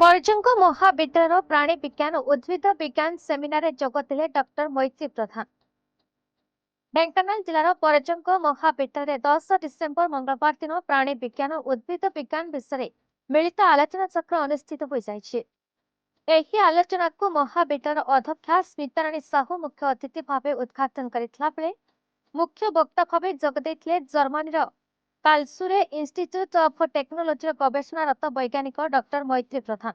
परजंग महाविद्यालय प्राणी विज्ञान और उद्भिद विज्ञान सेमिनार जोगदेले डॉक्टर मैत्री प्रधान। ढेंकानाल जिलार परजंग महाविद्यालय 10 डिसेम्बर मंगलवार दिन प्राणी विज्ञान और उद्भिद विज्ञान विषय मिलित आलोचना चक्र अनुष्ठित हो जाइए। ଏହି ଆଲୋଚନାକୁ ମହାବିଦ୍ୟାଳୟ ଅଧ୍ୟକ୍ଷା ସ୍ମିତାରାଣୀ ସାହୁ ମୁଖ୍ୟ ଅତିଥି ଭାବେ ଉଦ୍ଘାଟନ କରିଥିଲା ବେଳେ ମୁଖ୍ୟ ବକ୍ତା ଭାବେ ଯୋଗ ଦେଇଥିଲେ ଜର୍ମାନୀର କାଲସୁରେ ଇନଷ୍ଟିଚ୍ୟୁଟ୍ ଅଫ୍ ଟେକ୍ନୋଲୋଜିର ଗବେଷଣାରତ ବୈଜ୍ଞାନିକ ଡକ୍ଟର ମୈତ୍ରୀ ପ୍ରଧାନ।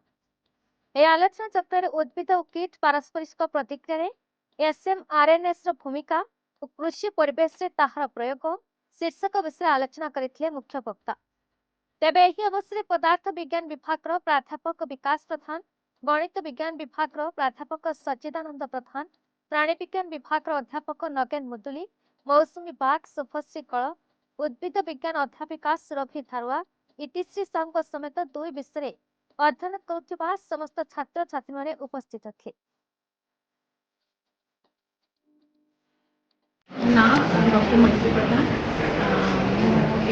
ଏହି ଆଲୋଚନା ଚକ୍ରରେ ଉଦ୍ଭିଦ ଓ କିଟ୍ ପାରସ୍ପରିକ ପ୍ରତିକ୍ରିୟାରେ ଏସ୍ଏମ୍ଆର୍ଏନ୍ଏସ୍ର ଭୂମିକା ଓ କୃଷି ପରିବେଶରେ ତାହାର ପ୍ରୟୋଗ ଶୀର୍ଷକ ବିଷୟରେ ଆଲୋଚନା କରିଥିଲେ ମୁଖ୍ୟ ବକ୍ତା। ତେବେ ଏହି ଅବସରରେ ପଦାର୍ଥ ବିଜ୍ଞାନ ବିଭାଗର ପ୍ରାଧ୍ୟାପକ ବିକାଶ ପ୍ରଧାନ, गणित विज्ञान विभाग प्राध्यापक सच्चिदानंद प्रधान, प्राणी विज्ञान विभाग अध्यापक नगेन मुदुली, मौसुमी बाग, शुभश्री कल, उद्भिद विज्ञान अध्यापिका सुरभि धारुआ, इतिश्री साहू समेत दुई विषय अध्ययन करुवा समस्त छात्र छात्री माने उपस्थित थे। ना डॉक्टर मैत्री प्रधान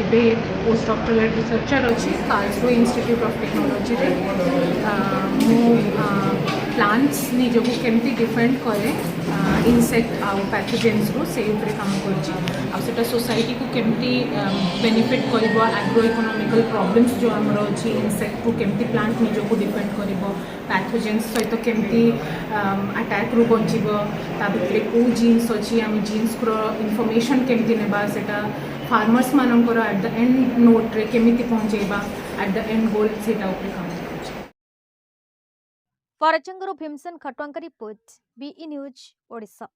एबे पोस्ट डॉक्टरेट रिसर्चर अच्छी कार्लसरूहे इंस्टीट्यूट ऑफ टेक्नोलॉजी रे प्लांट्स निजको केमती डिफेंड करे इनसेक्ट आउ पैथोजेन्स रो से ऊपर काम करटा सोसाइटी को केमती बेनिफिट करिबो एग्रो इकोनॉमिकल प्रॉब्लम्स जो हमर अछि इनसेक्ट को केमती प्लांट निजको डिफेंड करिबो पैथोजेन्स सहित केमती अटैक रू बचिबो ता भितरे को जीन्स अछि हम जीन्स को इनफॉरमेशन केमती नेबा सेटा फार्मर्स मानकर एट द एंड नोट रे केमिति पहुंचेबा एट द एंड गोल सेटा ऊपर काम करूछ। परजंगरू भीमसेन खटवांका रिपोर्ट बीई न्यूज ओडिशा।